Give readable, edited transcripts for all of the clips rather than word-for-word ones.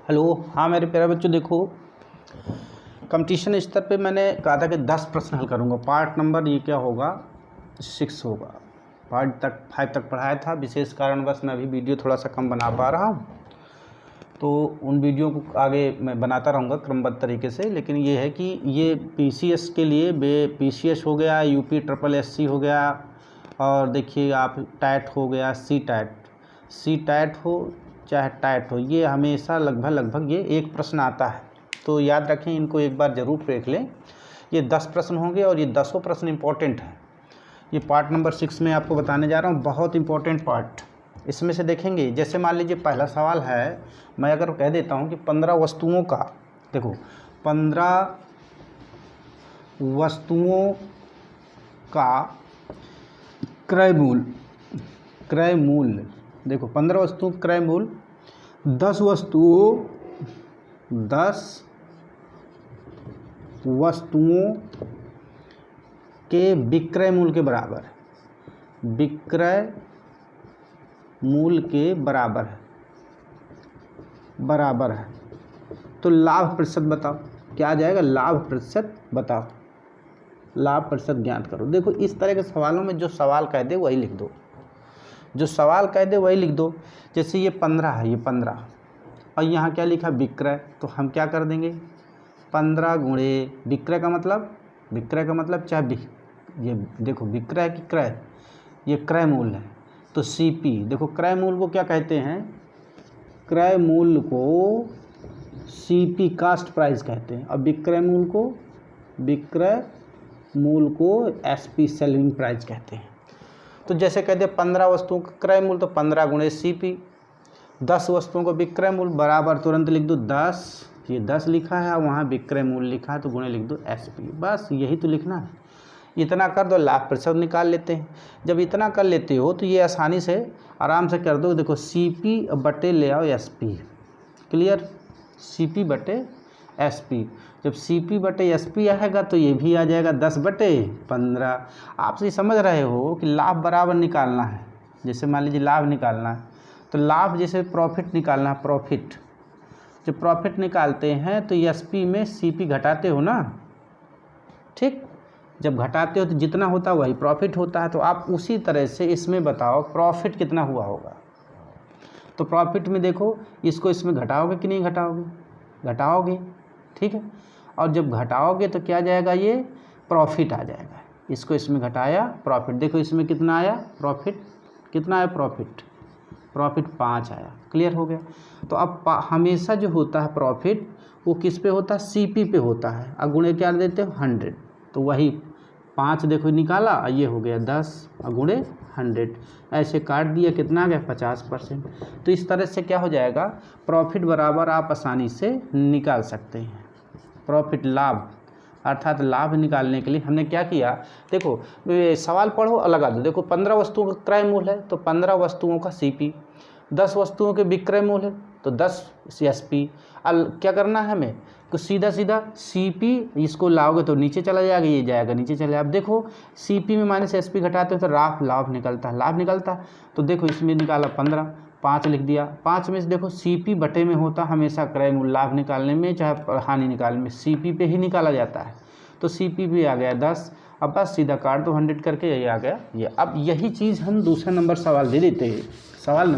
Hello. हाँ मेरे प्यारे बच्चों, देखो कंपटीशन स्तर पे मैंने कहा था कि 10 प्रश्न हल करूँगा। पार्ट नंबर ये क्या होगा, 6 होगा। पार्ट तक 5 तक पढ़ाया था, विशेष कारणवश मैं अभी वीडियो थोड़ा सा कम बना पा रहा हूँ, तो उन वीडियो को आगे मैं बनाता रहूँगा क्रमबद्ध तरीके से। लेकिन ये है कि ये PCS के लिए PCS हो गया, UP SSC हो गया, और देखिए आप टैट हो गया, सी टैट हो चाहे टैट हो, ये हमेशा लगभग ये एक प्रश्न आता है। तो याद रखें, इनको एक बार ज़रूर देख लें। ये 10 प्रश्न होंगे और ये 10 प्रश्न इंपॉर्टेंट हैं। ये पार्ट नंबर 6 में आपको बताने जा रहा हूँ, बहुत इंपॉर्टेंट पार्ट। इसमें से देखेंगे, जैसे मान लीजिए पहला सवाल है, मैं अगर कह देता हूँ कि 15 वस्तुओं का, देखो 15 वस्तुओं का क्रय मूल्य, देखो 15 वस्तुओं का क्रय मूल्य 10 वस्तुओं के विक्रय मूल्य के बराबर है, विक्रय मूल्य के बराबर है। तो लाभ प्रतिशत बताओ, क्या आ जाएगा? लाभ प्रतिशत बताओ, लाभ प्रतिशत ज्ञात करो। देखो इस तरह के सवालों में जो सवाल कह दे वही लिख दो, जो सवाल कह दे वही लिख दो। जैसे ये 15 है, ये 15 और यहाँ क्या लिखा, विक्रय, तो हम क्या कर देंगे 15 गुणे विक्रय का मतलब चाहे ये देखो विक्रय की क्रय, ये क्रय मूल्य है, तो CP। देखो क्रय मूल्य को क्या कहते हैं, क्रय मूल्य को CP कास्ट प्राइस कहते हैं, और विक्रय मूल्य को SP सेलिंग प्राइस कहते हैं। तो जैसे कहते हैं 15 वस्तुओं का क्रय मूल्य, तो 15 गुणे CP, 10 वस्तुओं का विक्रय मूल्य बराबर, तुरंत लिख दो 10, ये 10 लिखा है, वहाँ विक्रय मूल्य लिखा है तो गुणे लिख दो SP, बस यही तो लिखना है। इतना कर दो, लाभ प्रतिशत निकाल लेते हैं। जब इतना कर लेते हो तो ये आसानी से आराम से कर दो। देखो CP बटे ले आओ SP, क्लियर, CP बटे SP। जब CP बटे SP आएगा तो ये भी आ जाएगा 10 बटे 15। आप ये समझ रहे हो कि लाभ बराबर निकालना है। जैसे मान लीजिए लाभ निकालना है, तो लाभ जैसे प्रॉफिट निकालना है, प्रॉफिट, जब प्रॉफिट निकालते हैं तो SP में CP घटाते हो ना, ठीक, जब घटाते हो तो जितना होता है वही प्रॉफिट होता है। तो आप उसी तरह से इसमें बताओ प्रॉफिट कितना हुआ होगा। तो प्रॉफिट में देखो, इसको इसमें घटाओगे कि नहीं घटाओगे, ठीक है, और जब घटाओगे तो क्या जाएगा, ये प्रॉफिट आ जाएगा। इसको इसमें घटाया, प्रॉफिट, देखो इसमें कितना आया, प्रॉफिट कितना आया, प्रॉफिट 5 आया, क्लियर हो गया। तो अब हमेशा जो होता है प्रॉफिट वो किस पे होता है, CP पे होता है, और गुणे क्या देते हो 100, तो वही 5 देखो निकाला, ये हो गया 10 और गुणे 100, ऐसे काट दिया, कितना आ गया 50%। तो इस तरह से क्या हो जाएगा, प्रॉफिट बराबर आप आसानी से निकाल सकते हैं। प्रॉफिट लाभ, अर्थात लाभ निकालने के लिए हमने क्या किया, देखो सवाल पढ़ो और लगा दो। देखो 15 वस्तुओं का क्रय मूल्य है तो 15 वस्तुओं का CP, 10 वस्तुओं के विक्रय मूल्य है तो 10 SP। अब क्या करना है हमें, तो सीधा CP, इसको लाओगे तो नीचे चला जाएगा, ये जाएगा नीचे चले जाएगा। अब देखो CP में माइनस SP घटाते हो तो लाभ निकलता है। तो देखो इसमें निकाला 15, 5 लिख दिया, 5 में से देखो CP बटे में होता हमेशा क्रय मूल्य, लाभ निकालने में चाहे हानि निकालने में CP पे ही निकाला जाता है। तो CP भी आ गया 10, अब बस सीधा काट दो 100 करके, यही आ गया ये। अब यही चीज़ हम दूसरे नंबर सवाल दे देते हैं, सवाल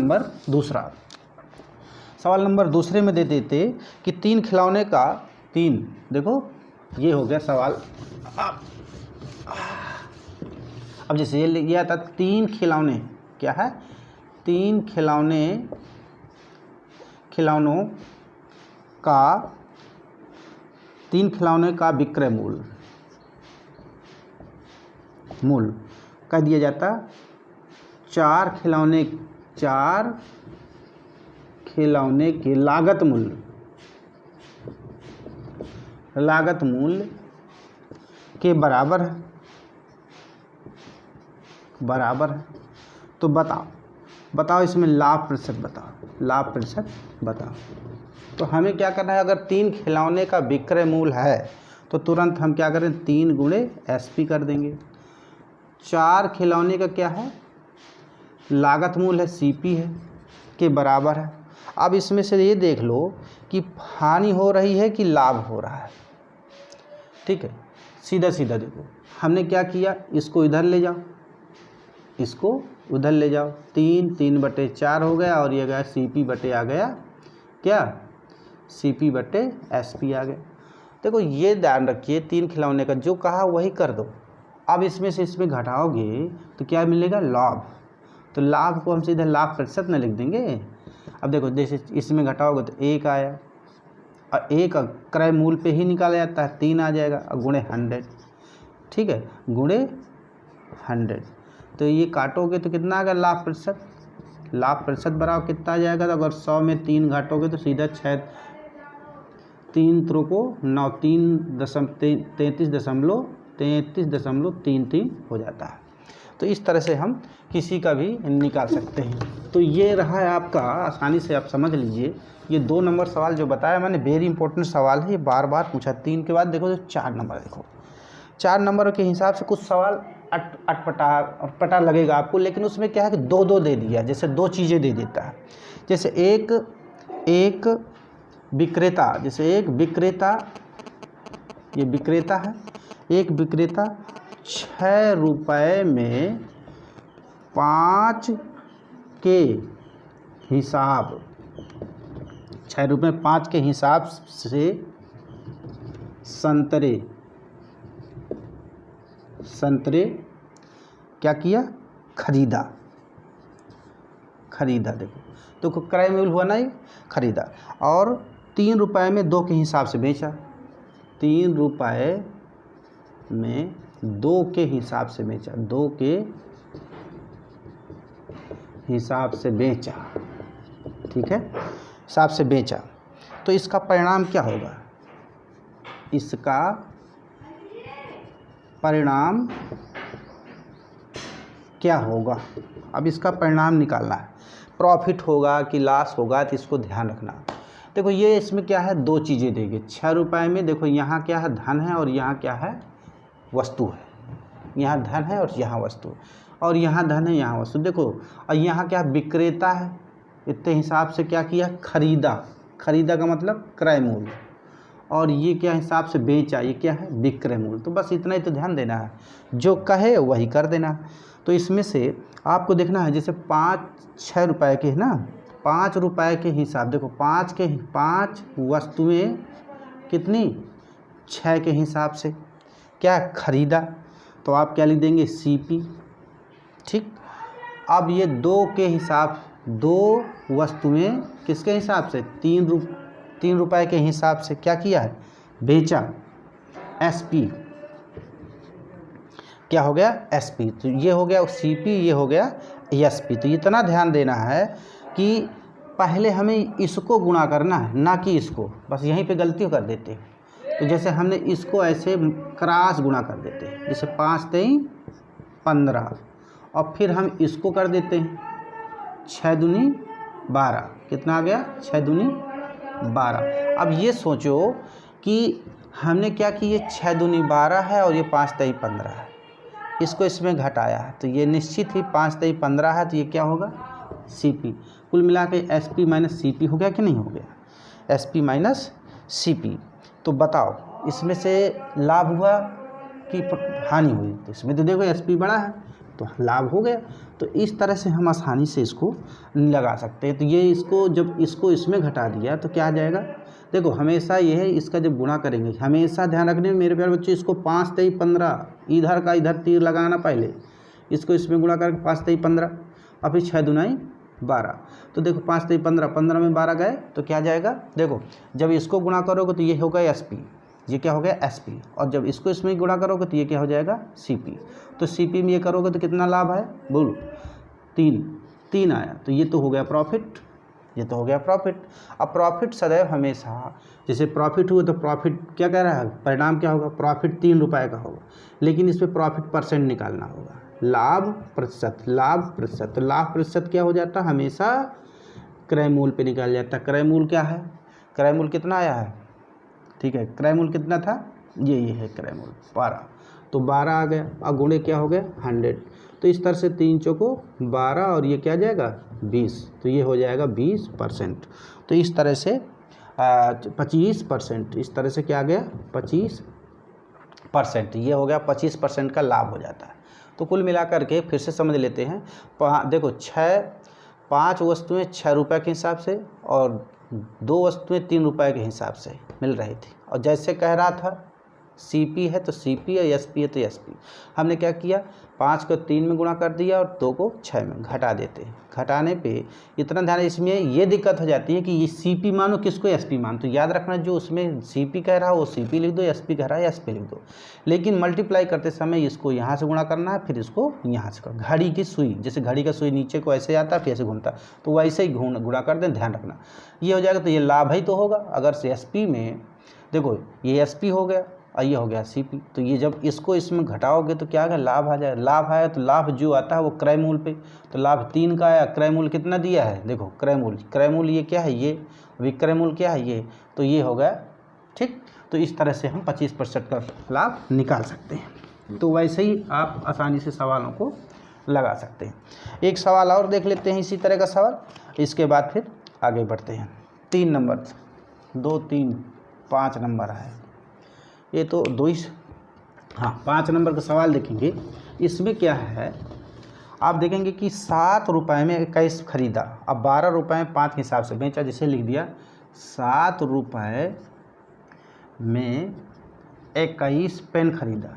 नंबर दूसरे में दे देते कि 3 खिलौने का, 3, देखो ये हो गया सवाल। अब जैसे ये लिया था 3 खिलौने, क्या है, 3 खिलौने का विक्रय मूल्य कह दिया जाता, 4 खिलौने के लागत मूल्य के बराबर है। तो बताओ इसमें लाभ प्रतिशत बताओ। तो हमें क्या करना है, अगर 3 खिलौने का विक्रय मूल्य है तो तुरंत हम क्या करें, 3 गुणे SP कर देंगे। 4 खिलौने का क्या है, लागत मूल्य है, CP है, के बराबर है। अब इसमें से ये देख लो कि हानि हो रही है कि लाभ हो रहा है। ठीक है, सीधा सीधा देखो, हमने क्या किया, इसको इधर ले जाओ, इसको उधर ले जाओ, 3/4 हो गया और ये गया CP बटे आ गया क्या, CP बटे SP आ गया। देखो ये ध्यान रखिए, 3 खिलौने का जो कहा वही कर दो। अब इसमें से इसमें घटाओगे तो क्या मिलेगा, लाभ। तो लाभ को हम सीधे लाभ प्रतिशत में लिख देंगे। अब देखो जैसे इसमें घटाओगे तो 1 आया, और 1 क्रय मूल पे ही निकाला जाता है, 3 आ जाएगा, और गुणे 100। ठीक है, गुणे 100, तो ये काटोगे तो कितना आ गया, लाभ प्रतिशत। लाभ प्रतिशत बराबर कितना आ जाएगा, तो अगर 100 में 3 घाटोगे तो सीधा 6, 3 त्रो को 9, 33.33 हो जाता है। तो इस तरह से हम किसी का भी निकाल सकते हैं। तो ये रहा है आपका, आसानी से आप समझ लीजिए। ये 2 नंबर सवाल जो बताया मैंने, वेरी इंपॉर्टेंट सवाल है, ये बार बार पूछा। 3 के बाद देखो तो 4 नंबर देखो, 4 नंबर के हिसाब से कुछ सवाल अटपटा लगेगा आपको, लेकिन उसमें क्या है कि 2-2 दे दिया, जैसे 2 चीज़ें दे देता है। जैसे एक विक्रेता, जैसे एक विक्रेता, ये विक्रेता है, एक विक्रेता 6 रुपये में 5 के हिसाब, 6 रुपये 5 के हिसाब से संतरे क्या किया, खरीदा। देखो तो क्रय मूल्य हुआ ना, ये खरीदा, और 3 रुपये में 2 के हिसाब से बेचा। 3 रुपये में 2 के हिसाब से बेचा, 2 के हिसाब से बेचा। ठीक है, हिसाब से बेचा, तो इसका परिणाम क्या होगा, इसका परिणाम क्या होगा। अब इसका परिणाम निकालना है, प्रॉफिट होगा कि लॉस होगा, तो इसको ध्यान रखना। देखो ये इसमें क्या है, 2 चीज़ें देंगे। 6 रुपये में देखो यहाँ क्या है, धन है, और यहाँ क्या है, वस्तु है। यहाँ धन है और यहाँ वस्तु है, और यहाँ धन है, यहाँ वस्तु। देखो और यहाँ क्या विक्रेता है, इतने हिसाब से क्या किया, खरीदा का मतलब क्रय मूल्य, और ये क्या हिसाब से बेचा, ये क्या है, विक्रय मूल्य। तो बस इतना ही तो ध्यान देना है, जो कहे वही कर देना। तो इसमें से आपको देखना है, जैसे 6 रुपये के है ना, 5 रुपये के हिसाब, देखो 5 वस्तुएं कितनी, 6 के हिसाब से क्या खरीदा, तो आप क्या लिख देंगे, CP। ठीक, अब ये 2 के हिसाब, 2 वस्तुएं किसके हिसाब से, 3 रुपये के हिसाब से क्या किया है, बेचा, SP। क्या हो गया, SP। तो ये हो गया CP, ये हो गया SP। तो इतना ध्यान देना है कि पहले हमें इसको गुणा करना है, ना कि इसको, बस यहीं पे गलती कर देते हैं। तो जैसे हमने इसको ऐसे क्रॉस गुणा कर देते हैं, जैसे 5 3 15, और फिर हम इसको कर देते हैं 6 दूनी 12, कितना आ गया, 6 दूनी 12। अब ये सोचो कि हमने क्या कि ये 6 दूनी 12 है और ये 5 3 15 है, इसको इसमें घटाया है, तो ये निश्चित ही 5 3 15 है, तो ये क्या होगा, CP। कुल मिला के SP माइनस CP हो गया कि नहीं हो गया, SP माइनस CP। तो बताओ इसमें से लाभ हुआ कि हानि हुई, तो इसमें तो देखो SP बड़ा है तो लाभ हो गया। तो इस तरह से हम आसानी से इसको लगा सकते हैं। तो ये इसको जब इसको इसमें घटा दिया तो क्या आ जाएगा, देखो हमेशा ये है, इसका जब गुणा करेंगे हमेशा ध्यान रखने में मेरे प्यारे बच्चों, इसको 5 3 15 इधर का इधर तीर लगाना, पहले इसको इसमें गुणा करके 5 3 15 और फिर 6 दूनी 12। तो देखो 5 3 15, 15 में 12 गए तो क्या जाएगा, देखो जब इसको गुणा करोगे तो ये होगा SP, ये क्या हो गया SP, और जब इसको इसमें गुणा करोगे तो ये क्या हो जाएगा CP। तो CP में ये करोगे तो कितना लाभ है, बोलो 3 आया, तो ये तो हो गया प्रॉफिट, ये तो हो गया प्रॉफिट। अब प्रॉफिट सदैव हमेशा, जैसे प्रॉफिट हुआ तो प्रॉफिट क्या कह रहा है, परिणाम क्या होगा, प्रॉफिट 3 रुपये का होगा, लेकिन इसमें प्रॉफिट परसेंट निकालना होगा, लाभ प्रतिशत। तो लाभ प्रतिशत क्या हो जाता है, हमेशा क्रय मूल्य पे निकाल जाता है। क्रय मूल्य क्या है, क्रय मूल्य कितना आया है, ठीक है, क्रय मूल्य कितना था, ये है क्रय मूल्य 12। तो 12 आ गया, और गुणे क्या हो गया 100। तो इस तरह से 3 चौको 12 और ये क्या आ जाएगा 20, तो ये हो जाएगा 20%। तो इस तरह से 25%, इस तरह से क्या आ गया 25%, ये हो गया 25% का लाभ हो जाता है। तो कुल मिलाकर के फिर से समझ लेते हैं। देखो 5 वस्तुएं 6 रुपये के हिसाब से और 2 वस्तुएं 3 रुपये के हिसाब से मिल रही थी, और जैसे कह रहा था सीपी है तो सीपी है, एसपी है तो एसपी। हमने क्या किया 5 को 3 में गुणा कर दिया और 2 को 6 में घटा देते हैं। घटाने पे इतना ध्यान, इसमें ये दिक्कत हो जाती है कि ये सीपी मानो किसको एसपी मानो, तो याद रखना जो उसमें सीपी कह रहा है वो सीपी लिख दो, एसपी कह रहा है एसपी लिख दो। लेकिन मल्टीप्लाई करते समय इसको यहाँ से गुणा करना है, फिर इसको यहाँ से करना। घड़ी की सुई, जैसे घड़ी का सुई नीचे को ऐसे आता है फिर ऐसे घूमता, तो वैसे ही गुणा कर दें, ध्यान रखना ये हो जाएगा। तो ये लाभ ही तो होगा। अगर से एसपी में देखो ये एसपी हो गया और ये हो गया सीपी, तो ये जब इसको इसमें घटाओगे तो क्या आ गया लाभ आ जाएगा। लाभ आया तो लाभ जो आता है वो क्रय मूल्य पे, तो लाभ 3 का आया। क्रय मूल्य कितना दिया है देखो, क्रय मूल्य ये क्या है, ये विक्रय मूल्य क्या है ये, तो ये हो गया ठीक। तो इस तरह से हम 25% का लाभ निकाल सकते हैं। तो वैसे ही आप आसानी से सवालों को लगा सकते हैं। एक सवाल और देख लेते हैं इसी तरह का सवाल, इसके बाद फिर आगे बढ़ते हैं। 3 नंबर 2 3 5 नंबर है ये, तो 5 नंबर का सवाल देखेंगे। इसमें क्या है आप देखेंगे कि 7 रुपये में 21 खरीदा, अब 12 रुपये में 5 के हिसाब से बेचा। जैसे लिख दिया 7 रुपये में 21 पेन खरीदा,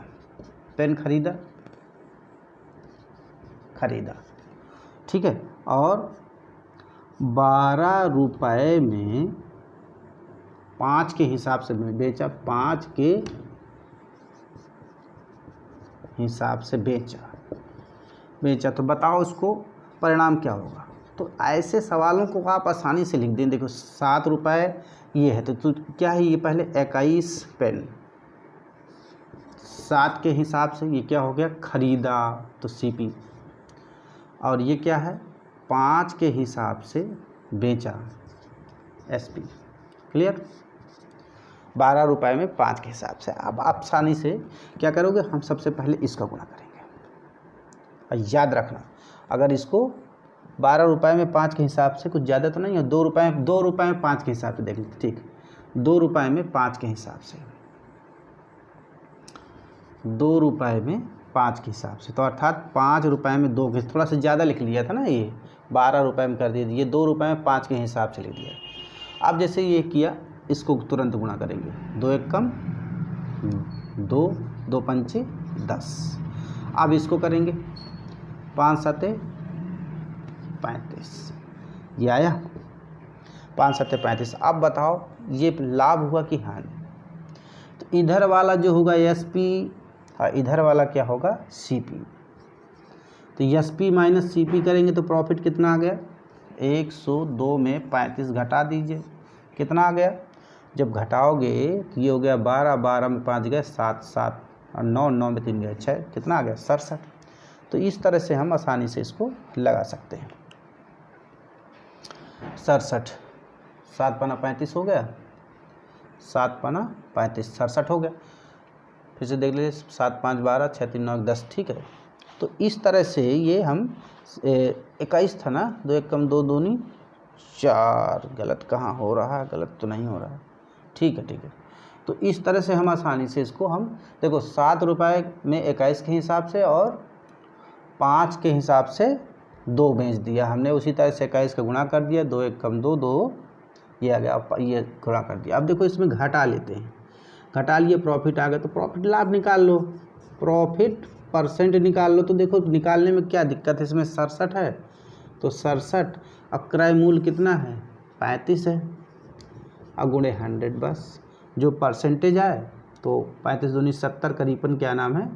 ठीक है। और 12 रुपये में 5 के हिसाब से बेचा, 5 के हिसाब से बेचा, तो बताओ उसको परिणाम क्या होगा। तो ऐसे सवालों को आप आसानी से लिख दें। देखो 7 रुपये ये है तो क्या है, ये पहले 21 पेन, 7 के हिसाब से ये क्या हो गया खरीदा, तो सीपी। और ये क्या है 5 के हिसाब से बेचा, एसपी। क्लियर। 12 रुपये में 5 के हिसाब से। अब आप आसानी से क्या करोगे, हम सबसे पहले इसका गुणा करेंगे। और याद रखना अगर इसको 12 रुपये में 5 के हिसाब से कुछ ज़्यादा तो नहीं है, 2 रुपये में 5 के हिसाब से देख लीजिए, ठीक। 2 रुपये में 5 के हिसाब से, 2 रुपये में 5 के हिसाब से, तो अर्थात 5 रुपये में 2 के, थोड़ा सा ज़्यादा लिख लिया था ना, ये 12 रुपये में कर दिया, ये 2 रुपये में 5 के हिसाब से लिख दिया। अब जैसे ये किया, इसको तुरंत गुणा करेंगे, 2 1 कम 2, 2 पंचे 10। अब इसको करेंगे 5 7 35, ये आया 5 7 35। अब बताओ ये लाभ हुआ कि हानि। तो इधर वाला जो होगा एसपी और इधर वाला क्या होगा सीपी। तो एसपी माइनस सीपी करेंगे तो प्रॉफिट कितना आ गया 102 में 35 घटा दीजिए, कितना आ गया। जब घटाओगे तो ये हो गया 12, 12 में 5 गए 7, 7 और 9, 9 में 3 गए 6, कितना आ गया 67। तो इस तरह से हम आसानी से इसको लगा सकते हैं। 67, 7 पना 35 हो गया, 7 पना 35, 67 हो गया। फिर से देख लीजिए 7 5 12, 6 3 9 10, ठीक है। तो इस तरह से ये हम 21 था ना, 2 1 कम 2 दूनी 4, गलत कहाँ हो रहा है, गलत तो नहीं हो रहा है, ठीक है ठीक है। तो इस तरह से हम आसानी से इसको हम देखो 7 रुपये में 21 के हिसाब से और 5 के हिसाब से 2 बेच दिया हमने, उसी तरह से 21 का गुणा कर दिया, 2 1 कम 2 2, ये आ गया, ये गुणा कर दिया। अब देखो इसमें घटा लेते हैं, घटा लिए प्रॉफिट आ गया, तो प्रॉफिट लाभ निकाल लो, प्रॉफिट परसेंट निकाल लो। तो देखो निकालने में क्या दिक्कत है, इसमें 67 है तो 67, अब क्रय मूल्य कितना है 35 है, अब गुणे 100, बस जो परसेंटेज आए तो 35 दूनी 70 करीबन क्या नाम है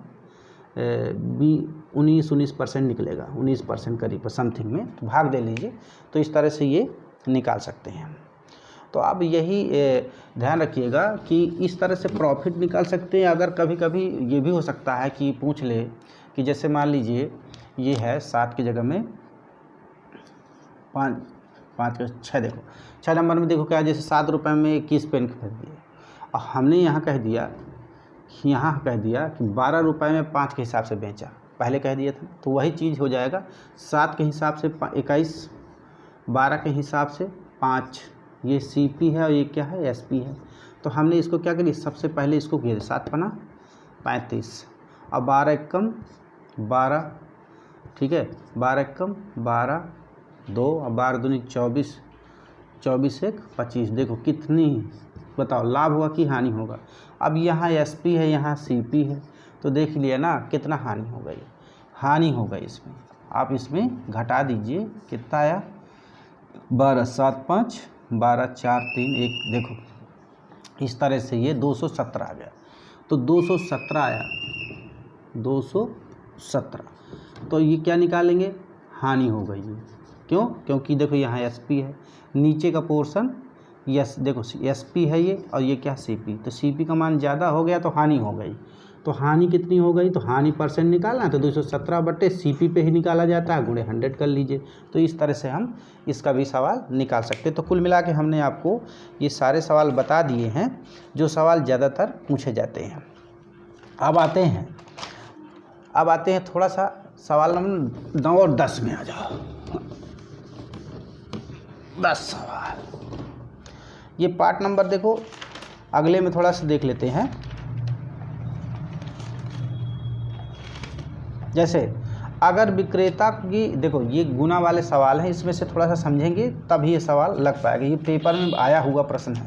19% निकलेगा, 19% करीब समथिंग में, तो भाग दे लीजिए। तो इस तरह से ये निकाल सकते हैं। तो अब यही ध्यान रखिएगा कि इस तरह से प्रॉफिट निकाल सकते हैं। अगर कभी कभी ये भी हो सकता है कि पूछ ले कि जैसे मान लीजिए ये है 7 की जगह में 5 का 6, देखो 6 नंबर में देखो क्या है, जैसे 7 रुपये में 21 पेन खरीद दिए और हमने यहाँ कह दिया यहाँ कह दिया कि 12 रुपये में 5 के हिसाब से बेचा, पहले कह दिया था, तो वही चीज़ हो जाएगा 7 के हिसाब से 21, 12 के हिसाब से 5, ये CP है और ये क्या है SP है। तो हमने इसको क्या करिए, सबसे पहले इसको किया 7 पना 35 और 12 एकम 12, ठीक है, 12 एकम 12, 2 और 12 दूनी 24, 24 एक 25। देखो कितनी, बताओ लाभ हुआ कि हानि होगा। अब यहाँ SP है, यहाँ CP है, तो देख लिया ना कितना हानि हो गई, हानि हो गई इसमें। आप इसमें घटा दीजिए, कितना आया 12 7 5 12 4 3 1, देखो इस तरह से ये 217 आ गया। तो 217 आया, 217, तो ये क्या निकालेंगे, हानि हो गई है। क्यों? क्योंकि देखो यहाँ SP है, नीचे का पोर्शन देखो SP है ये, और ये क्या CP, तो CP का मान ज़्यादा हो गया तो हानि हो गई। तो हानि कितनी हो गई, तो हानि परसेंट निकालना है तो 217 बटे CP पे ही निकाला जाता है, गुणे 100 कर लीजिए। तो इस तरह से हम इसका भी सवाल निकाल सकते हैं। तो कुल मिला के हमने आपको ये सारे सवाल बता दिए हैं जो सवाल ज़्यादातर पूछे जाते हैं। अब आते हैं थोड़ा सा सवाल नंबर 9 और 10 में आ जाओ। 10 सवाल, ये पार्ट नंबर देखो, अगले में थोड़ा सा देख लेते हैं। जैसे अगर विक्रेता की, देखो ये गुना वाले सवाल हैं, इसमें से थोड़ा सा समझेंगे तब ये सवाल लग पाएगा। ये पेपर में आया हुआ प्रश्न है,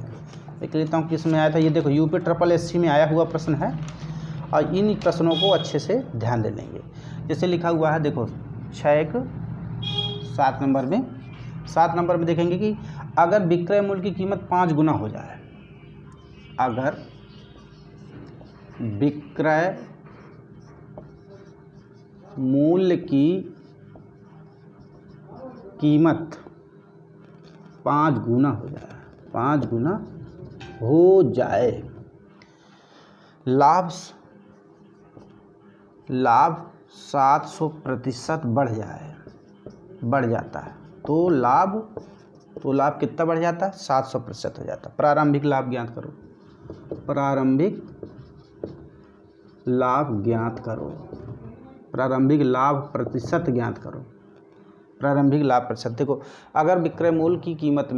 विक्रेताओं किस में आया था, ये देखो UP SSSC में आया हुआ प्रश्न है, और इन प्रश्नों को अच्छे से ध्यान दे लेंगे। जैसे लिखा हुआ है, देखो 7 नंबर में देखेंगे कि अगर विक्रय मूल्य की कीमत 5 गुना हो जाए, अगर विक्रय मूल्य की कीमत 5 गुना हो जाए, 5 गुना हो जाए, लाभ 700% बढ़ जाता है, तो लाभ कितना बढ़ जाता है, 700% हो जाता है। प्रारंभिक लाभ ज्ञात करो, प्रारंभिक लाभ ज्ञात करो, प्रारंभिक लाभ प्रतिशत ज्ञात करो, प्रारंभिक लाभ प्रतिशत। देखो अगर विक्रय मूल्य की कीमत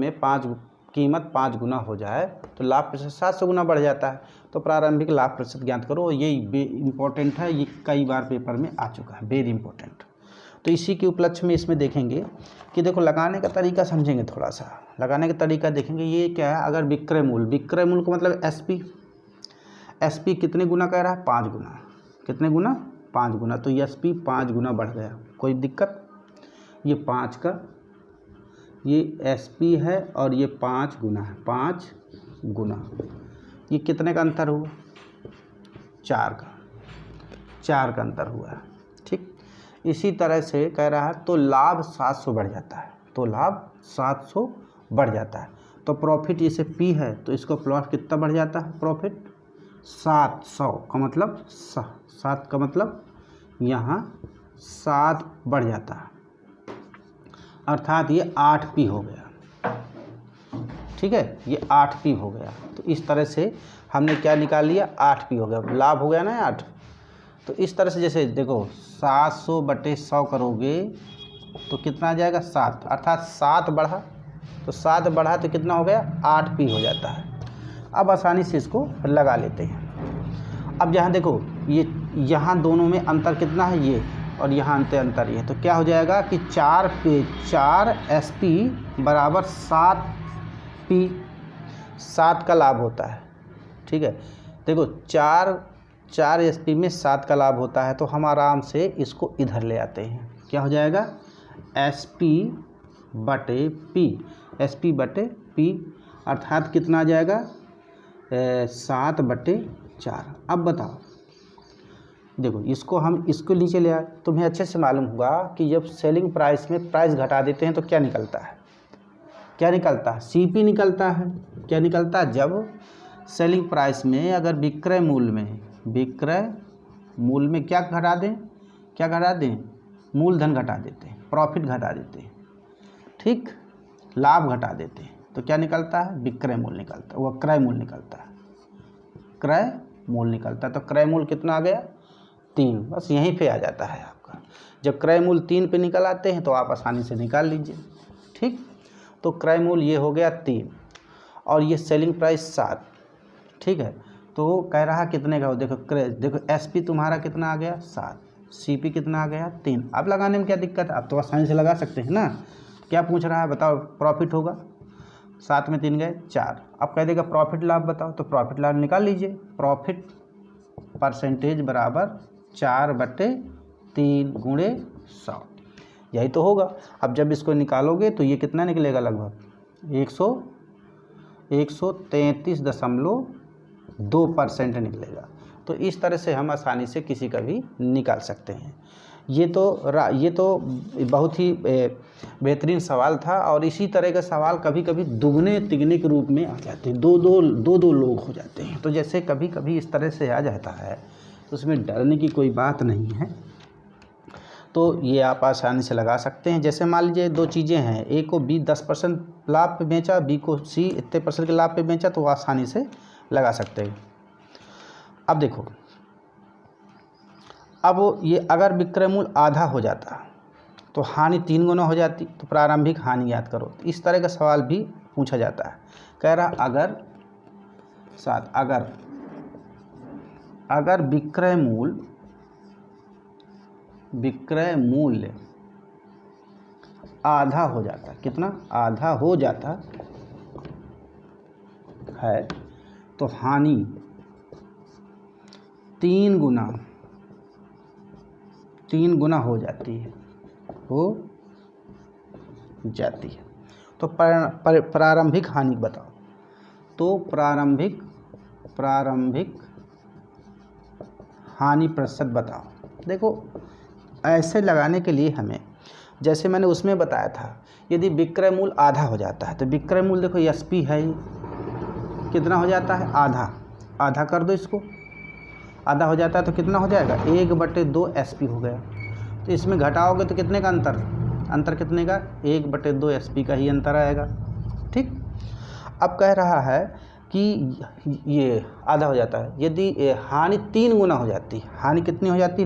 5 गुना हो जाए तो लाभ प्रतिशत 700 गुना बढ़ जाता है, तो प्रारंभिक लाभ प्रतिशत ज्ञात करो। ये इम्पोर्टेंट है, ये कई बार पेपर में आ चुका है, वेरी इंपॉर्टेंट। तो इसी के उपलक्ष्य में इसमें देखेंगे कि देखो लगाने का तरीका समझेंगे, थोड़ा सा लगाने का तरीका देखेंगे। ये क्या है, अगर विक्रय मूल्य को मतलब SP कितने गुना कह रहा है, 5 गुना, कितने गुना, 5 गुना, तो SP 5 गुना बढ़ गया, कोई दिक्कत। ये 5 का, ये SP है और ये 5 गुना है, 5 गुना, ये कितने का अंतर हुआ, 4 का अंतर हुआ है, ठीक। इसी तरह से कह रहा है तो लाभ 700 बढ़ जाता है, तो लाभ 700 बढ़ जाता है, तो प्रॉफिट जैसे P है तो इसको प्लस कितना बढ़ जाता है, प्रॉफिट 700 का मतलब 7 का मतलब यहाँ 7 बढ़ जाता है, अर्थात ये 8P हो गया, ठीक है, ये 8P हो गया। तो इस तरह से हमने क्या निकाल लिया, 8P हो गया, लाभ हो गया ना 8। तो इस तरह से जैसे देखो 700 बटे 100 करोगे तो कितना आ जाएगा, 7, अर्थात 7 बढ़ा तो कितना हो गया, 8P हो जाता है। अब आसानी से इसको लगा लेते हैं। अब यहाँ देखो ये यहाँ दोनों में अंतर कितना है, ये और यहाँ अंतर ये है, तो क्या हो जाएगा कि 4 SP बराबर 7P, 7 का लाभ होता है, ठीक है। देखो 4 SP में 7 का लाभ होता है, तो हम आराम से इसको इधर ले आते हैं, क्या हो जाएगा, SP बटे P, अर्थात कितना आ जाएगा, 7 बटे 4। अब बताओ, देखो इसको नीचे ले आए, तुम्हें अच्छे से मालूम होगा कि जब सेलिंग प्राइस में प्राइस घटा देते हैं तो क्या निकलता है, CP निकलता है। क्या निकलता है, जब सेलिंग प्राइस में अगर विक्रय मूल्य में क्या घटा दें, मूलधन घटा देते हैं, प्रॉफिट घटा देते हैं, ठीक, लाभ घटा देते हैं, तो क्या निकलता है, विक्रय मूल्य निकलता है, वह क्रय मूल्य निकलता है, क्रय मूल निकलता है। तो क्रय मूल कितना आ गया 3, बस यहीं पे आ जाता है आपका। जब क्रय मूल 3 पे निकल आते हैं तो आप आसानी से निकाल लीजिए। ठीक, तो क्रय मूल ये हो गया 3 और ये सेलिंग प्राइस 7। ठीक है, तो कह रहा कितने का हो, देखो एसपी तुम्हारा कितना आ गया 7, सीपी कितना आ गया 3। अब लगाने में क्या दिक्कत है, आप तो आसानी से लगा सकते हैं ना। क्या पूछ रहा है बताओ, प्रॉफिट होगा 7 में 3 गए 4। अब कह देगा प्रॉफिट लाभ बताओ, तो प्रॉफिट लाभ निकाल लीजिए। प्रॉफिट परसेंटेज बराबर 4/3 गुणे 100, यही तो होगा। अब जब इसको निकालोगे तो ये कितना निकलेगा, लगभग 133.2% निकलेगा। तो इस तरह से हम आसानी से किसी का भी निकाल सकते हैं। ये तो बहुत ही बेहतरीन सवाल था और इसी तरह का सवाल कभी कभी दुगने तिगने के रूप में आ जाते हैं, दो लोग हो जाते हैं। तो जैसे कभी कभी इस तरह से आ जाता है तो उसमें डरने की कोई बात नहीं है। तो ये आप आसानी से लगा सकते हैं। जैसे मान लीजिए 2 चीज़ें हैं, ए को बी 10% लाभ पे बेचा, बी को सी इतने % के लाभ पे बेचा, तो आसानी से लगा सकते हैं। अब देखो, अब ये अगर विक्रय मूल्य आधा हो जाता तो हानि 3 गुना हो जाती, तो प्रारंभिक हानि याद करो। तो इस तरह का सवाल भी पूछा जाता है। कह रहा अगर विक्रय मूल्य आधा हो जाता, कितना आधा हो जाता है, तो हानि 3 गुना हो जाती है। तो प्रारंभिक हानि बताओ। तो प्रारंभिक हानि प्रतिशत बताओ। देखो ऐसे लगाने के लिए हमें, जैसे मैंने उसमें बताया था, यदि विक्रय मूल्य आधा हो जाता है तो विक्रय मूल्य देखो एसपी है, कितना हो जाता है आधा कर दो इसको, आधा हो जाता है तो कितना हो जाएगा 1/2 एसपी हो गया। तो इसमें घटाओगे तो कितने का अंतर कितने का 1/2 एसपी का ही अंतर आएगा। ठीक, अब कह रहा है कि ये आधा हो जाता है, यदि हानि 3 गुना हो जाती, हानि कितनी हो जाती,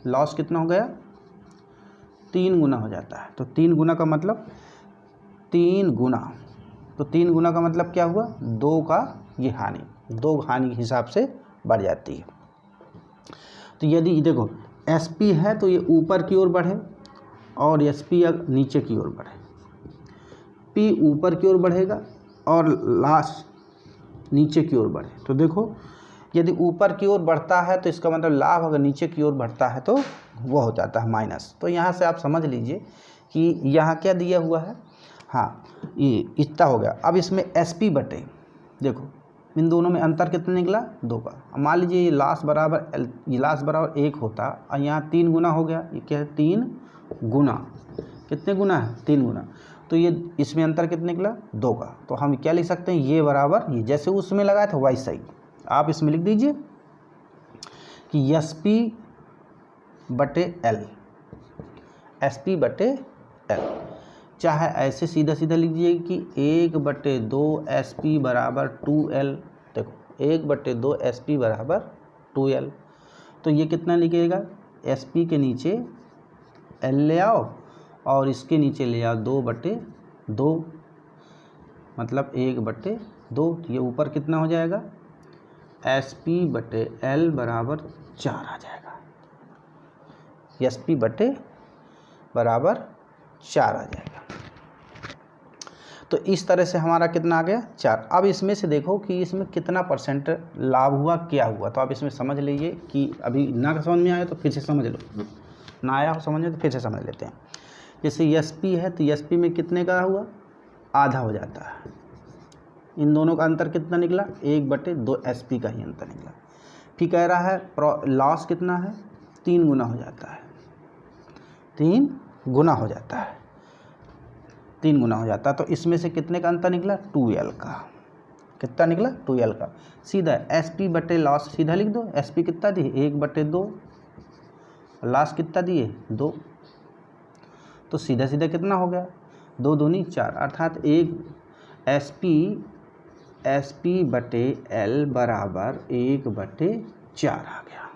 लॉस कितना हो गया 3 गुना हो जाता है। तो 3 गुना का मतलब 3 गुना, तो 3 गुना का मतलब क्या हुआ 2 का ये हानि, 2 हानि के हिसाब से बढ़ जाती है। तो यदि देखो एसपी है तो ये ऊपर की ओर बढ़े और एसपी नीचे की ओर बढ़े, पी ऊपर की ओर बढ़ेगा और लास्ट नीचे की ओर बढ़े। तो देखो यदि ऊपर की ओर बढ़ता है तो इसका मतलब लाभ, अगर नीचे की ओर बढ़ता है तो वो हो जाता है माइनस। तो यहाँ से आप समझ लीजिए कि यहाँ क्या दिया हुआ है, हाँ ये इतना हो गया। अब इसमें एसपी बटे, देखो इन दोनों में अंतर कितना निकला 2 का। मान लीजिए ये लास्ट बराबर 1 होता और यहाँ 3 गुना हो गया, ये क्या है 3 गुना, कितने गुना है 3 गुना। तो ये इसमें अंतर कितना निकला 2 का। तो हम क्या लिख सकते हैं, ये बराबर ये जैसे उसमें लगाया था वैसा ही आप इसमें लिख दीजिए कि एसपी बटे एल, चाहे ऐसे सीधा लिख दीजिए कि 1/2 एसपी बराबर 2L। देखो 1/2 एसपी बराबर 2L, तो ये कितना लिखिएगा, एसपी के नीचे L ले आओ और इसके नीचे ले आओ 2/2, मतलब 1/2। ये ऊपर कितना हो जाएगा एसपी बटे एल बराबर 4 आ जाएगा, एसपी बटे बराबर 4 आ जाएगा। तो इस तरह से हमारा कितना आ गया 4। अब इसमें से देखो कि इसमें कितना % लाभ हुआ, क्या हुआ। तो आप इसमें समझ लीजिए कि अभी ना समझ में आया तो फिर से समझ लो, ना आया हो समझ में तो फिर से समझ लेते हैं। जैसे एसपी है तो एसपी में कितने का हुआ आधा हो जाता है, इन दोनों का अंतर कितना निकला 1/2 एसपी का ही अंतर निकला। फिर कह रहा है लॉस कितना है 3 गुना हो जाता है, 3 गुना हो जाता है, 3 गुना हो जाता है। तो इसमें से कितने का अंतर निकला 2L का, कितना निकला 2L का। सीधा एसपी बटे लॉस सीधा लिख दो, एसपी कितना दिए 1/2, लॉस कितना दिए 2, तो सीधा कितना हो गया 2 दूनी 4, अर्थात 1 एसपी SP/L बराबर 1/4 आ गया।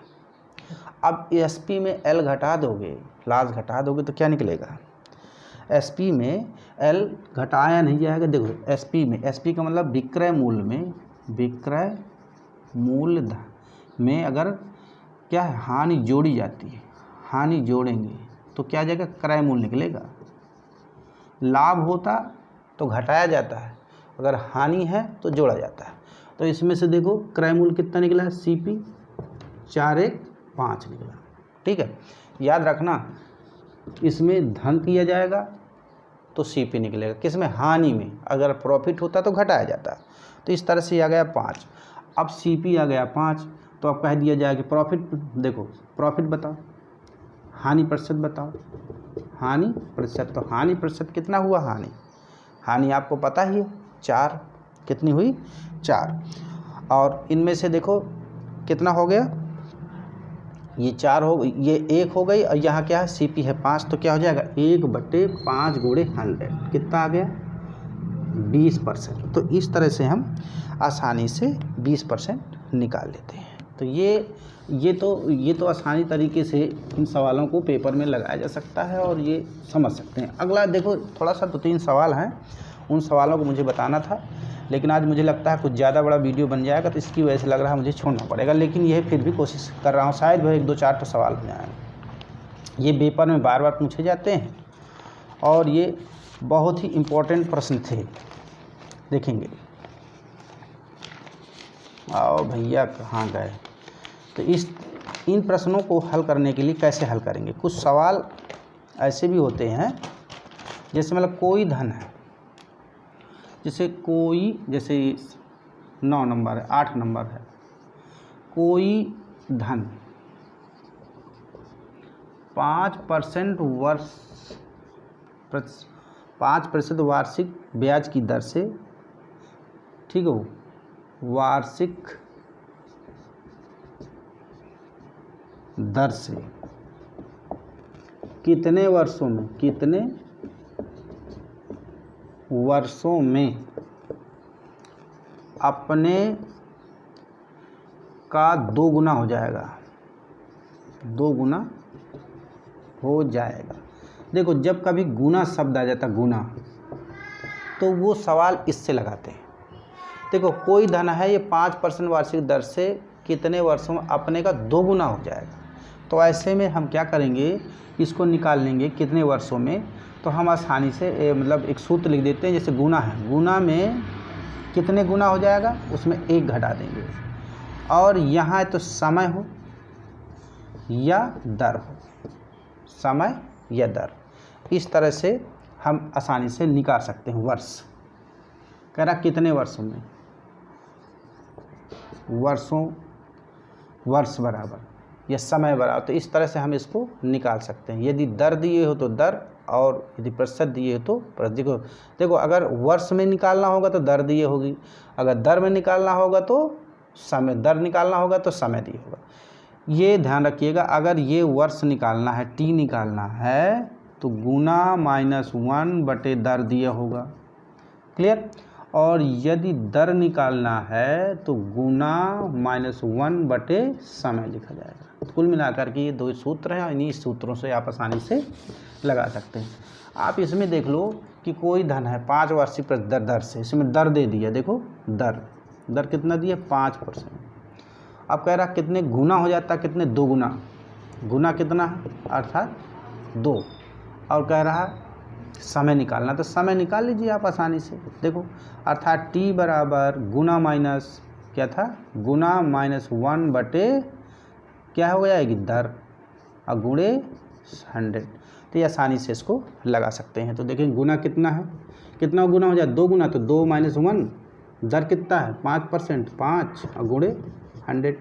अब SP में L घटा दोगे, लाज घटा दोगे तो क्या निकलेगा? SP में L घटाया नहीं जाएगा। देखो SP में, SP का मतलब विक्रय मूल्य में, विक्रय मूल्य में अगर क्या है हानि जोड़ी जाती है, हानि जोड़ेंगे तो क्या आ जाएगा? क्रय मूल्य निकलेगा। लाभ होता तो घटाया जाता है, अगर हानि है तो जोड़ा जाता है। तो इसमें से देखो क्रय मूल्य कितना निकला है? CP 415 निकला। ठीक है, याद रखना इसमें धन किया जाएगा तो CP निकलेगा, किसमें? हानि में। अगर प्रॉफिट होता तो घटाया जाता। तो इस तरह से आ गया 5। अब CP आ गया 5 तो अब कह दिया जाए कि प्रॉफिट, देखो प्रॉफिट बताओ, हानि प्रतिशत बताओ, हानि प्रतिशत। तो हानि प्रतिशत कितना हुआ? हानि आपको पता ही है 4, कितनी हुई? 4। और इनमें से देखो कितना हो गया? ये 4 हो, ये 1 हो गई और यहाँ क्या है? CP है 5, तो क्या हो जाएगा? 1/5 × 100 कितना आ गया? 20%। तो इस तरह से हम आसानी से 20% निकाल लेते हैं। तो ये तो आसानी तरीके से इन सवालों को पेपर में लगाया जा सकता है और ये समझ सकते हैं। अगला देखो थोड़ा सा 2-3 सवाल हैं, उन सवालों को मुझे बताना था, लेकिन आज मुझे लगता है कुछ ज़्यादा बड़ा वीडियो बन जाएगा तो इसकी वजह से लग रहा है मुझे छोड़ना पड़ेगा, लेकिन यह फिर भी कोशिश कर रहा हूँ, शायद वह 1-2-4 सवाल हो जाएँ। ये पेपर में बार बार पूछे जाते हैं और ये बहुत ही इम्पोर्टेंट प्रश्न थे। देखेंगे, आओ भैया कहाँ गए? तो इन प्रश्नों को हल करने के लिए कैसे हल करेंगे? कुछ सवाल ऐसे भी होते हैं जैसे मतलब कोई धन है, जैसे 9 नंबर है, 8 नंबर है, कोई धन 5% वार्षिक ब्याज की दर से, ठीक है, वार्षिक दर से कितने वर्षों में अपने का 2 गुना हो जाएगा, 2 गुना हो जाएगा। देखो जब कभी गुना शब्द आ जाता, गुना, तो वो सवाल इससे लगाते हैं। देखो कोई धन है, ये 5% वार्षिक दर से कितने वर्षों में अपने का 2 गुना हो जाएगा। तो ऐसे में हम क्या करेंगे? इसको निकाल लेंगे कितने वर्षों में, तो हम आसानी से मतलब एक सूत्र लिख देते हैं। जैसे गुना है, गुना में कितने गुना हो जाएगा, उसमें 1 घटा देंगे। और यहाँ तो समय हो या दर हो, समय या दर, इस तरह से हम आसानी से निकाल सकते हैं। वर्ष कह रहा कितने वर्षों में, वर्ष बराबर या समय बराबर, तो इस तरह से हम इसको निकाल सकते हैं। यदि दर दिए हो तो दर, और यदि प्रतिशत दिए हो तो प्रतिशत। देखो अगर वर्ष में निकालना होगा तो दर दिए होगी, अगर दर में निकालना होगा तो समय, दर निकालना होगा तो समय दिए होगा। ये ध्यान रखिएगा, अगर ये वर्ष निकालना है, T निकालना है, तो गुना -1 दर दिया होगा, क्लियर। और यदि दर निकालना है तो गुना -1 समय लिखा जाएगा। तो कुल मिलाकर के ये 2 सूत्र हैं, इन्हीं सूत्रों से आप आसानी से लगा सकते हैं। आप इसमें देख लो कि कोई धन है 5 वार्षिक दर से, इसमें दर दे दिया, देखो दर कितना दिया? 5%। अब कह रहा कितने गुना हो जाता, कितने 2 गुना, गुना कितना है अर्थात 2, और कह रहा समय निकालना, तो समय निकाल लीजिए आप आसानी से। देखो अर्थात T बराबर गुना माइनस क्या था, गुना -1 क्या हो जाएगी? दर, और गुणे 100। तो ये आसानी से इसको लगा सकते हैं। तो देखें गुना कितना है, कितना गुना हो जाए? 2 गुना, तो 2 - 1, दर कितना है? 5%, 5 और गुणे 100।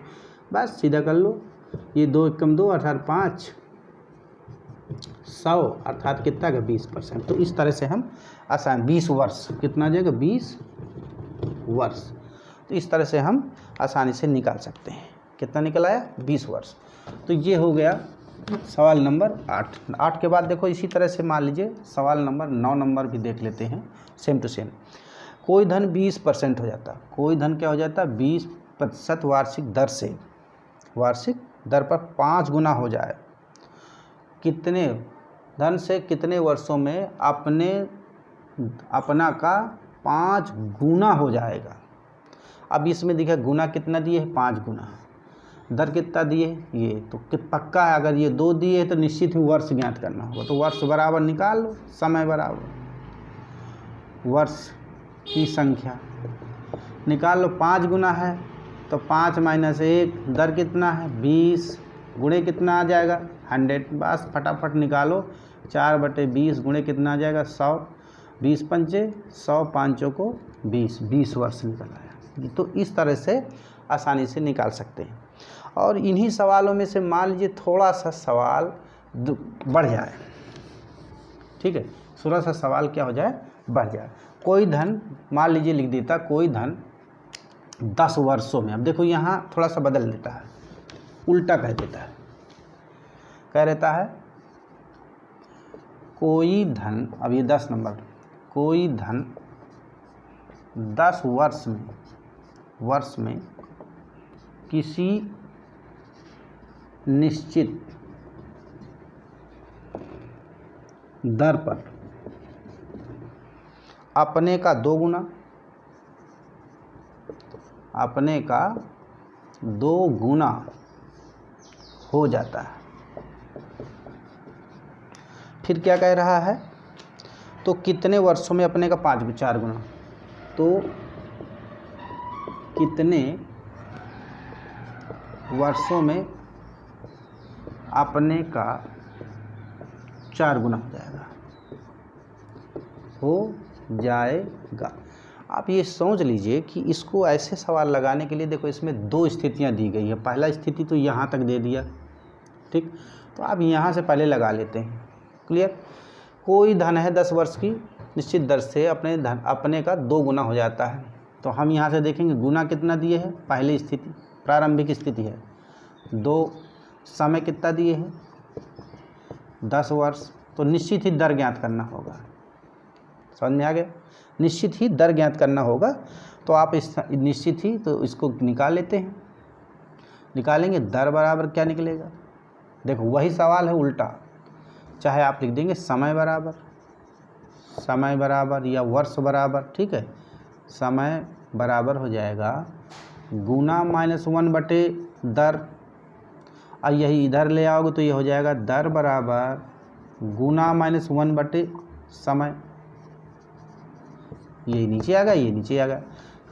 बस सीधा कर लो, ये 2 × 2 अर्थात 5, 100 अर्थात कितना का 20%। तो इस तरह से हम आसान 20 वर्ष कितना जाएगा? 20 वर्ष। तो इस तरह से हम आसानी से निकाल सकते हैं। कितना निकल आया? 20 वर्ष। तो ये हो गया सवाल नंबर 8। 8 के बाद देखो इसी तरह से मान लीजिए सवाल नंबर 9 नंबर भी देख लेते हैं, सेम टू सेम। कोई धन 20% हो जाता, कोई धन क्या हो जाता 20% वार्षिक दर से, वार्षिक दर पर 5 गुना हो जाए, कितने धन से कितने वर्षों में अपना का 5 गुना हो जाएगा। अब इसमें देखिए गुना कितना दिए है 5 गुना, दर कितना दिए ये, तो पक्का है अगर ये 2 दिए है तो निश्चित ही वर्ष ज्ञात करना होगा। तो वर्ष बराबर निकाल लो, समय बराबर वर्ष की संख्या निकाल लो, 5 गुना है तो 5 - 1, दर कितना है 20, गुणे कितना आ जाएगा 100, बस फटाफट निकालो, 4/20 गुणे कितना आ जाएगा 100, 20 पंचे 100, 5 को 20 वर्ष निकल आया। तो इस तरह से आसानी से निकाल सकते हैं। और इन्हीं सवालों में से मान लीजिए थोड़ा सा सवाल बढ़ जाए, ठीक है, थोड़ा सा सवाल क्या हो जाए बढ़ जाए। कोई धन मान लीजिए लिख देता, कोई धन 10 वर्षों में, अब देखो यहाँ थोड़ा सा बदल देता है, उल्टा कह देता है, कह रहता है कोई धन, अब ये 10 नंबर, कोई धन 10 वर्ष में किसी निश्चित दर पर अपने का 2 गुना, अपने का 2 गुना हो जाता है। फिर क्या कह रहा है, तो कितने वर्षों में अपने का 4 गुना, तो कितने वर्षों में अपने का 4 गुना हो जाएगा। आप ये सोच लीजिए कि इसको ऐसे सवाल लगाने के लिए देखो इसमें 2 स्थितियां दी गई है। पहला स्थिति तो यहाँ तक दे दिया, ठीक, तो आप यहाँ से पहले लगा लेते हैं, क्लियर। कोई धन है 10 वर्ष की निश्चित दर से अपने का 2 गुना हो जाता है, तो हम यहाँ से देखेंगे गुना कितना दिए है, पहली स्थिति प्रारंभिक स्थिति है 2, समय कितना दिए है 10 वर्ष, तो निश्चित ही दर ज्ञात करना होगा। समझ में आ गया, निश्चित ही दर ज्ञात करना होगा। तो आप इस निश्चित ही तो इसको निकाल लेते हैं, निकालेंगे दर बराबर क्या निकलेगा, देखो वही सवाल है उल्टा, चाहे आप लिख देंगे समय बराबर या वर्ष बराबर, ठीक है, समय बराबर हो जाएगा गुना -1 दर, और यही इधर ले आओगे तो ये हो जाएगा दर बराबर गुना -1 समय, ये नीचे आ गया, ये नीचे आ गया,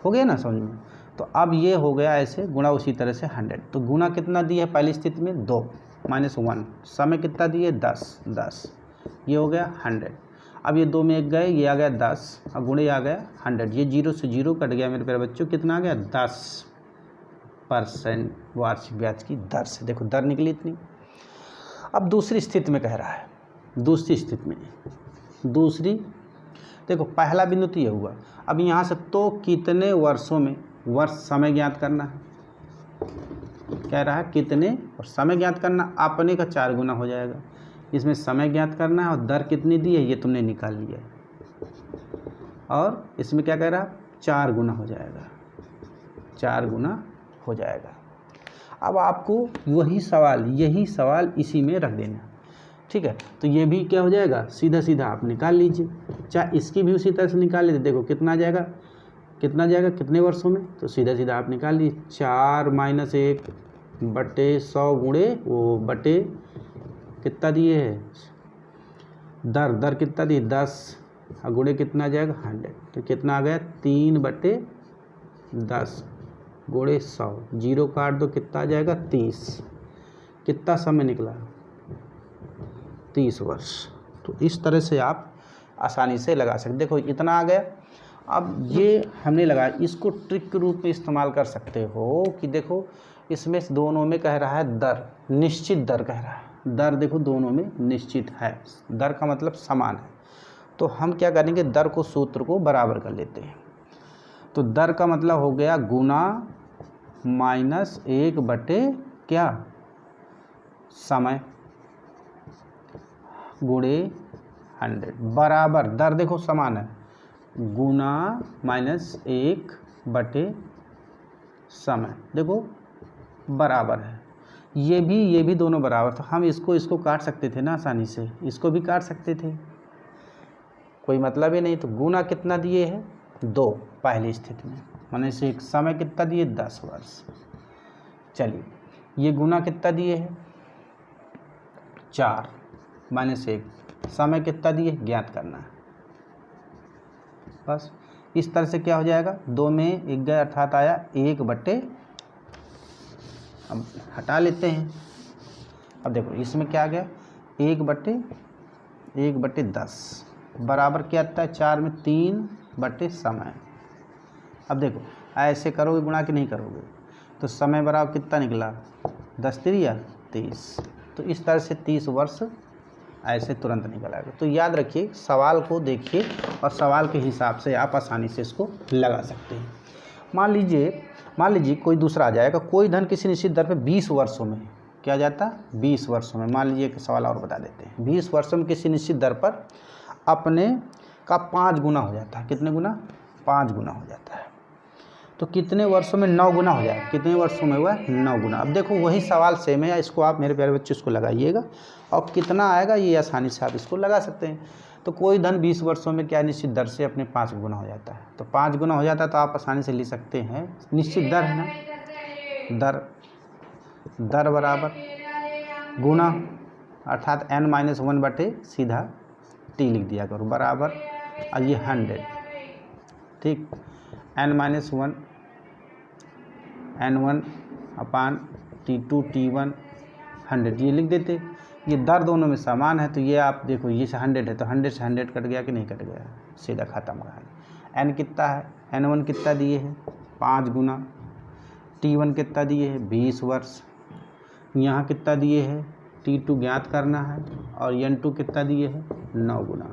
हो गया ना समझ में। तो अब ये हो गया ऐसे गुणा, उसी तरह से 100, तो गुना कितना दिया है पहली स्थिति में 2 -1, समय कितना दिए 10, ये हो गया 100। अब ये 2 में 1 गए, ये आ गया 10 और गुणे आ गया 100, ये 0 से 0 कट गया मेरे प्यारे बच्चों, कितना आ गया 10% वार्षिक ब्याज की दर से, देखो दर निकली इतनी। अब दूसरी स्थिति में कह रहा है, दूसरी स्थिति में, दूसरी देखो पहला बिंदु तो ये हुआ, अब यहाँ से तो कितने वर्षों में वर्ष समय ज्ञात करना है, कह रहा है कितने और समय ज्ञात करना, अपने का 4 गुना हो जाएगा, इसमें समय ज्ञात करना है और दर कितनी दी है ये तुमने निकाल लिया है, और इसमें क्या कह रहा है 4 गुना हो जाएगा, 4 गुना हो जाएगा। अब आपको यही सवाल इसी में रख देना, ठीक है, तो ये भी क्या हो जाएगा सीधा आप निकाल लीजिए, चाहे इसकी भी उसी तरह से निकाल लीजिए, देखो कितना आ जाएगा कितने वर्षों में, तो सीधा आप निकाल लीजिए 4 - 1/100 गुणे वो बटे कितना दिए है दर कितना दी 10 और गुणे कितना आ जाएगा 100, तो कितना आ गया 3/10 गुणे 100, 0 काट दो कितना आ जाएगा 30, कितना समय निकला 30 वर्ष। तो इस तरह से आप आसानी से लगा सकते, देखो इतना आ गया। अब ये हमने लगाया, इसको ट्रिक के रूप में इस्तेमाल कर सकते हो कि देखो इसमें दोनों में कह रहा है दर, निश्चित दर कह रहा है, दर देखो दोनों में निश्चित है, दर का मतलब समान है, तो हम क्या करेंगे दर को सूत्र को बराबर कर लेते हैं। तो दर का मतलब हो गया गुना -1 क्या समय गुणे 100 बराबर, दर देखो समान है गुना -1/समय। देखो बराबर है, ये भी दोनों बराबर था। हम इसको काट सकते थे ना आसानी से, इसको भी काट सकते थे, कोई मतलब ही नहीं। तो गुना कितना दिए है 2 पहली स्थिति में, माने से एक समय कितना दिए 10 वर्ष। चलिए ये गुना कितना दिए है 4 -1, समय कितना दिए ज्ञात करना है। बस इस तरह से क्या हो जाएगा, 2 में 1 गया अर्थात आया 1/, अब हटा लेते हैं। अब देखो इसमें क्या आ गया 1/10 बराबर क्या आता है 4 में 3/, समय। अब देखो ऐसे करोगे गुणा कि नहीं करोगे, तो समय बराबर कितना निकला 10 3 30। तो इस तरह से 30 वर्ष ऐसे तुरंत निकल आएगा। तो याद रखिए, सवाल को देखिए और सवाल के हिसाब से आप आसानी से इसको लगा सकते हैं। मान लीजिए कोई दूसरा आ जाएगा, कोई धन किसी निश्चित दर पे 20 वर्षों में क्या जाता 20 वर्षों में। मान लीजिए कि सवाल और बता देते हैं, 20 वर्षों में किसी निश्चित दर पर अपने का 5 गुना हो जाता है। कितने गुना 5 गुना हो जाता है। तो कितने वर्षों में 9 गुना हो जाएगा, कितने वर्षों में हुआ 9 गुना। अब देखो वही सवाल सेम है, इसको आप मेरे प्यारे बच्चे इसको लगाइएगा और कितना आएगा ये आसानी से आप इसको लगा सकते हैं। तो कोई धन 20 वर्षों में क्या निश्चित दर से अपने 5 गुना हो जाता है। तो 5 गुना हो जाता है तो आप आसानी से लिख सकते हैं, निश्चित दर है ना, दर बराबर गुना अर्थात n-1 सीधा t लिख दिया करो बराबर, और ये 100, ठीक, n-1 N1/T2 T1 100 ये लिख देते। ये दर दोनों में समान है, तो ये आप देखो ये 100 है तो 100 से 100 कट गया कि नहीं कट गया, सीधा खत्म कहानी। n कितना है, N1 कितना दिए है 5 गुना, T1 कितना दिए है 20 वर्ष, यहाँ कितना दिए है T2 ज्ञात करना है, और N2 कितना दिए है 9 गुना।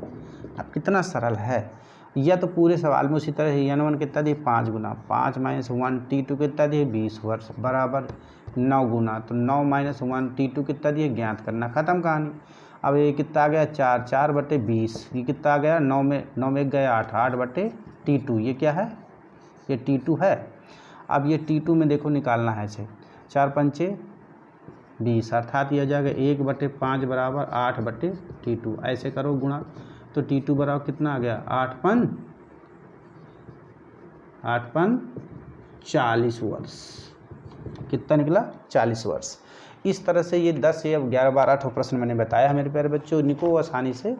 अब कितना सरल है, या तो पूरे सवाल में उसी तरह N1 कितना दिए 5 गुना, 5 - 1 T2 कितना दिए 20 वर्ष बराबर 9 गुना, तो 9 - 1 T2 कितना दिए ज्ञात करना, ख़त्म कहानी। अब ये कितना आ गया 4/20, ये कितना आ गया 9 में 1 गया 8/T2, ये क्या है ये T2 है। अब ये T2 में देखो निकालना है इसे, 4 पंचे 20 अर्थात यह जाएगा 1/5 बराबर 8/T2। ऐसे करो गुणा, तो T2 बराबर कितना आ गया 8 पन 40 वर्ष। कितना निकला 40 वर्ष। इस तरह से ये 10 या 11 12 प्रश्न मैंने बताया मेरे प्यारे बच्चों, इनको आसानी से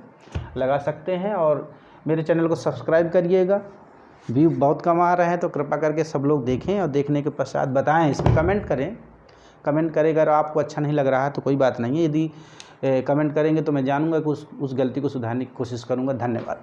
लगा सकते हैं। और मेरे चैनल को सब्सक्राइब करिएगा, व्यू बहुत कम आ रहे हैं तो कृपा करके सब लोग देखें और देखने के पश्चात बताएं, इसमें कमेंट करें। कमेंट करें, अगर आपको अच्छा नहीं लग रहा है तो कोई बात नहीं है, यदि कमेंट करेंगे तो मैं जानूंगा कि उस गलती को सुधारने की कोशिश करूंगा। धन्यवाद।